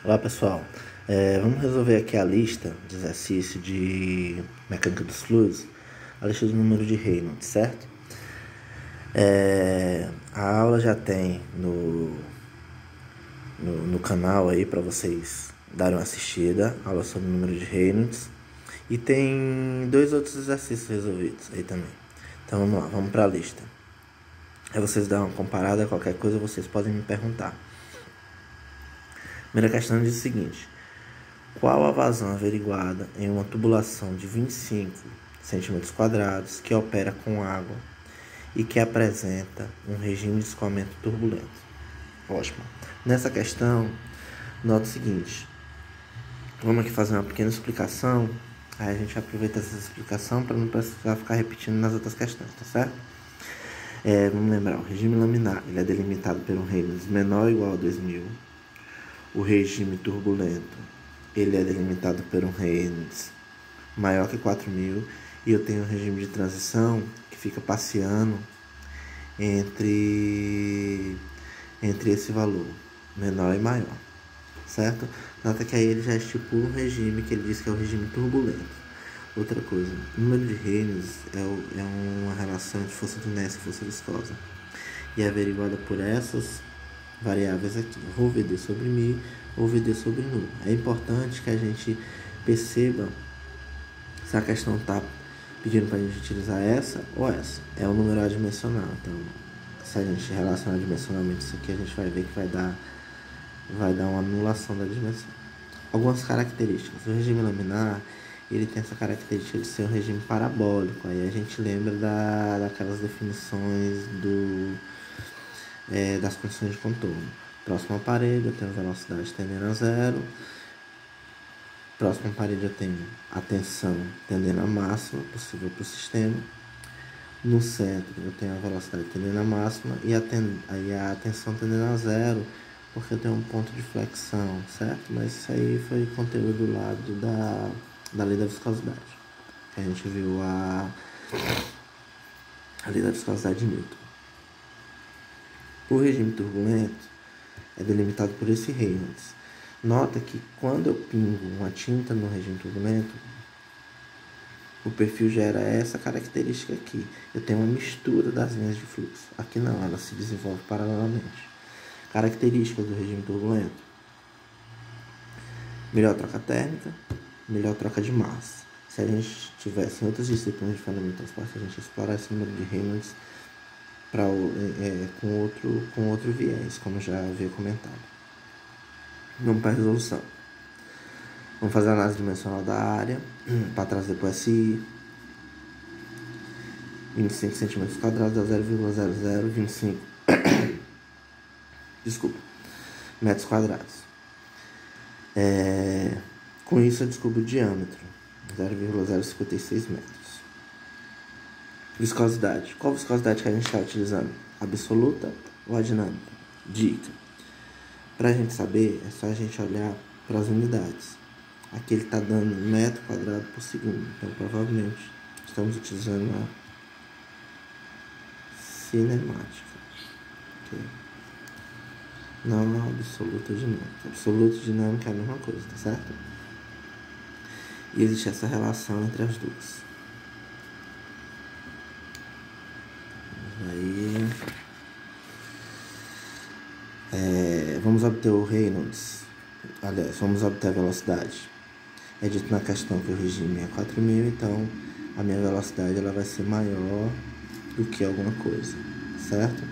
Olá pessoal, vamos resolver aqui a lista de exercício de mecânica dos fluidos, a lista do número de Reynolds, certo? A aula já tem no canal aí para vocês darem uma assistida, aula sobre o número de Reynolds, e tem 2 outros exercícios resolvidos aí também. Então vamos lá, vamos para a lista. Aí vocês dão uma comparada, qualquer coisa vocês podem me perguntar. Primeira questão diz o seguinte: qual a vazão averiguada em uma tubulação de 25 cm² que opera com água e que apresenta um regime de escoamento turbulento? Ótimo. Nessa questão, nota o seguinte: vamos aqui fazer uma pequena explicação, aí a gente aproveita essa explicação para não precisar ficar repetindo nas outras questões, tá certo? Vamos lembrar, o regime laminar ele é delimitado por um Reynolds menor ou igual a 2000. O regime turbulento ele é delimitado por um Reynolds maior que 4000, e eu tenho um regime de transição que fica passeando entre esse valor, menor e maior, certo? Nota que aí ele já estipula um regime que ele diz que é o regime turbulento. Outra coisa, o número de Reynolds é uma relação de força de inércia e força viscosa, e é averiguada por essas variáveis aqui, ou VD sobre μ ou VD sobre nu. É importante que a gente perceba se a questão está pedindo para a gente utilizar essa ou essa. É o número adimensional. Então, se a gente relacionar dimensionalmente isso aqui, a gente vai ver que vai dar uma anulação da dimensão. Algumas características. O regime laminar, ele tem essa característica de ser um regime parabólico. Aí a gente lembra daquelas definições das condições de contorno. Próximo aparelho, eu tenho velocidade tendendo a zero. Próximo aparelho, eu tenho a tensão tendendo a máxima possível para o sistema. No centro, eu tenho a velocidade tendendo a máxima e a tensão tendendo a zero, porque eu tenho um ponto de flexão, certo? Mas isso aí foi conteúdo do lado da lei da viscosidade. A gente viu a lei da viscosidade de Newton. O regime turbulento é delimitado por esse Reynolds. Nota que quando eu pingo uma tinta no regime turbulento, o perfil gera essa característica aqui. Eu tenho uma mistura das linhas de fluxo. Aqui não, ela se desenvolve paralelamente. Características do regime turbulento: melhor troca térmica, melhor troca de massa. Se a gente tivesse em outras disciplinas de fundamento de transporte, a gente explorar esse número de Reynolds com outro viés, como já havia comentado. Vamos para a resolução. Vamos fazer a análise dimensional da área, para trás depois SI. 25 cm² dá 0,0025 metros quadrados. Com isso eu descubro o diâmetro, 0,056 metros. Viscosidade. Qual viscosidade que a gente está utilizando? Absoluta ou a dinâmica? Dica: para a gente saber, é só a gente olhar para as unidades. Aqui ele está dando metro quadrado por segundo. Então, provavelmente, estamos utilizando a cinemática. Okay. Não a absoluta dinâmica. Absoluta dinâmica é a mesma coisa, tá certo? E existe essa relação entre as duas. Aí, vamos obter o Reynolds. Aliás, vamos obter a velocidade. É dito na questão que o regime é 4000, então a minha velocidade ela vai ser maior do que alguma coisa, certo?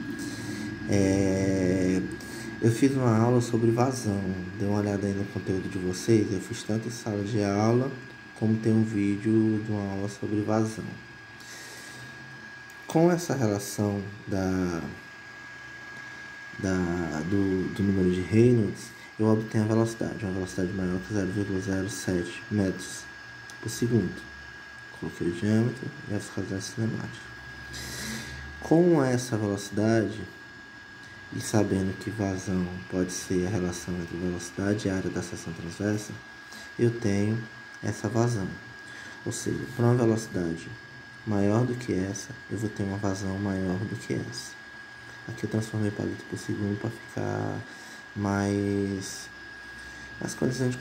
Eu fiz uma aula sobre vazão, dê uma olhada aí no conteúdo de vocês. Eu fiz tanto em sala de aula, como tem um vídeo de uma aula sobre vazão. Com essa relação do número de Reynolds, eu obtenho a velocidade, uma velocidade maior que 0,07 metros por segundo. Coloquei o diâmetro e a viscosidade cinemática. Com essa velocidade, e sabendo que vazão pode ser a relação entre velocidade e área da seção transversa, eu tenho essa vazão. Ou seja, para uma velocidade maior do que essa, eu vou ter uma vazão maior do que essa. Aqui eu transformei para litro por segundo para ficar mais mais condizente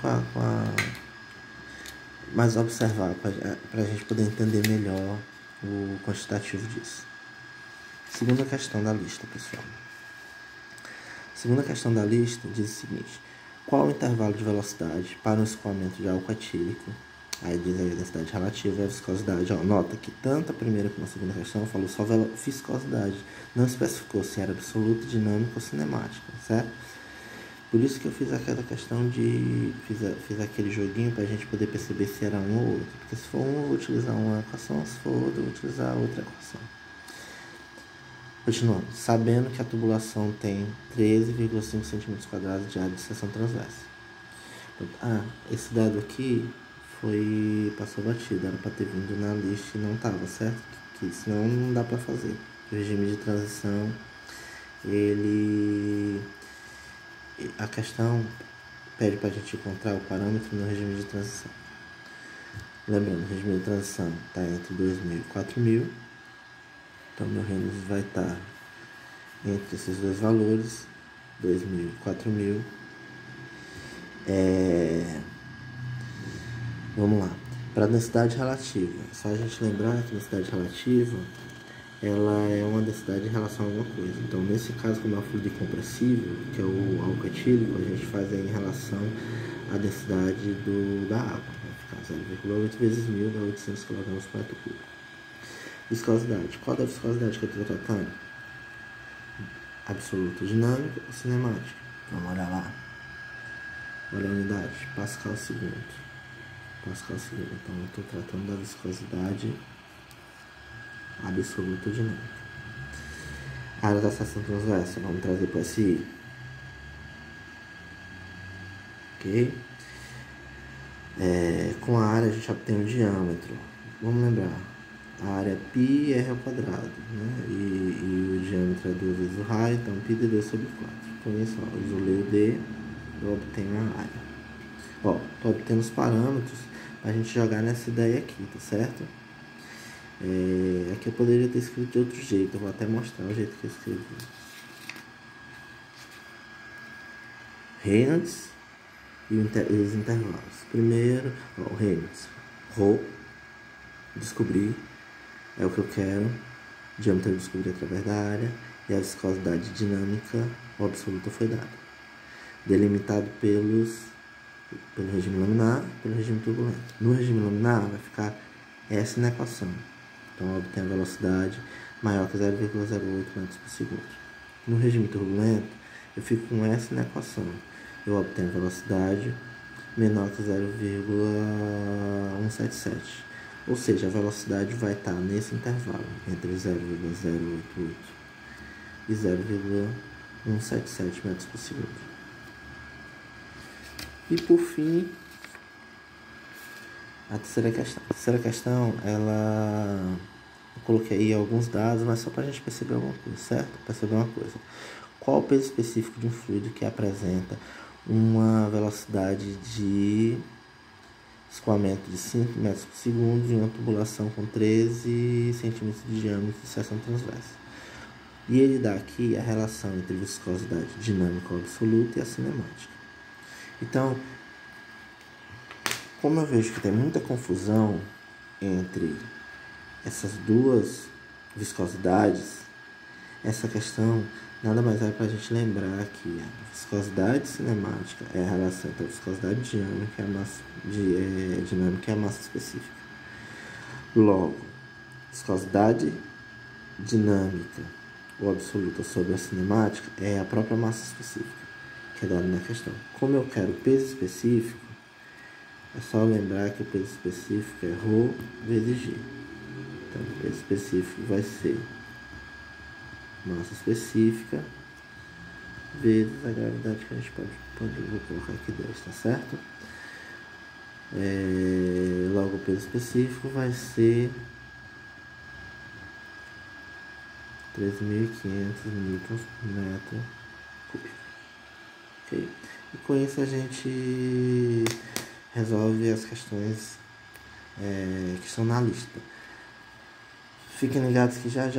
mais observar, para a gente poder entender melhor o quantitativo disso. Segunda questão da lista, pessoal. Segunda questão da lista diz o seguinte: qual o intervalo de velocidade para um escoamento de álcool etílico? Aí diz aí a densidade relativa e a viscosidade. Ó, nota que tanto a primeira como a segunda questão falou só viscosidade, não especificou se era absoluta, dinâmica ou cinemática, certo? Por isso que eu fiz aquela questão de... Fiz aquele joguinho para a gente poder perceber se era um ou outro. Porque se for um, eu vou utilizar uma equação, se for outro, eu vou utilizar outra equação. Continuando. Sabendo que a tubulação tem 13,5 cm² de área de seção transversa. Esse dado aqui passou batido. Era para ter vindo na lista e não estava, certo? Que senão não dá para fazer. O regime de transição, a questão pede para a gente encontrar o parâmetro no regime de transição. Lembrando, o regime de transição está entre 2.000 e 4.000. Então, meu Reynolds vai estar entre esses dois valores, 2.000 e 4.000. Vamos lá. Para a densidade relativa, é só a gente lembrar que a densidade relativa ela é uma densidade em relação a alguma coisa. Então, nesse caso, como é o fluido compressível, que é o álcool etílico, a gente faz aí em relação à densidade da água. Vai ficar 0,8 vezes 1.000 dá 800 kg/m³. Viscosidade. Qual é a viscosidade que eu estou tratando? Absoluta, dinâmica ou cinemática? Vamos olhar lá. Olha a unidade. Pascal segundo. Pascal segundo. Então, eu estou tratando da viscosidade absoluta dinâmica. A área da seção transversa, vamos trazer para SI. Ok? Com a área a gente obtém o diâmetro. Vamos lembrar. A área é π r ao quadrado, né? E o diâmetro é 2 vezes o raio, então π de 2 sobre 4. Com isso, eu isolei o D, eu obtenho a área. Estou obtendo os parâmetros para a gente jogar nessa ideia aqui, tá certo? Aqui eu poderia ter escrito de outro jeito, eu vou até mostrar o jeito que eu escrevi. Reynolds e os intervalos. Primeiro, o Reynolds. Rho, descobrir, é o que eu quero. Diâmetro eu descobri através da área. E a viscosidade dinâmica, o absoluta foi dado. Delimitado pelo regime laminar e pelo regime turbulento. No regime laminar vai ficar essa na equação. Então, eu obtenho a velocidade maior que 0,08 m/s. No regime turbulento, eu fico com essa na equação. Eu obtenho a velocidade menor que 0,177. Ou seja, a velocidade vai estar nesse intervalo, entre 0,088 e 0,177 m/s. E por fim, a terceira questão. A terceira questão, eu coloquei aí alguns dados, mas só para a gente perceber alguma coisa, certo? Perceber uma coisa. Qual o peso específico de um fluido que apresenta uma velocidade de escoamento de 5 metros por segundo em uma tubulação com 13 centímetros de diâmetro de seção transversa? E ele dá aqui a relação entre viscosidade dinâmica absoluta e a cinemática. Então, como eu vejo que tem muita confusão entre essas duas viscosidades, essa questão nada mais é para a gente lembrar que a viscosidade cinemática é a relação entre a viscosidade dinâmica e a massa, dinâmica e a massa específica. Logo, viscosidade dinâmica ou absoluta sobre a cinemática é a própria massa específica, que é dada na questão. Como eu quero peso específico, é só lembrar que o peso específico é ρ vezes G. Então, o peso específico vai ser massa específica vezes a gravidade que a gente pode vou colocar aqui 10, tá certo? Logo, o peso específico vai ser 3.500 Nm². Ok? E com isso a gente resolve as questões que estão na lista. Fiquem ligados que já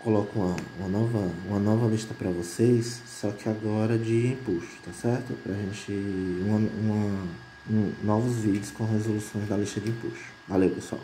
coloco uma nova lista para vocês, só que agora de empuxo, tá certo? Pra gente novos vídeos com resoluções da lista de empuxo. Valeu, pessoal!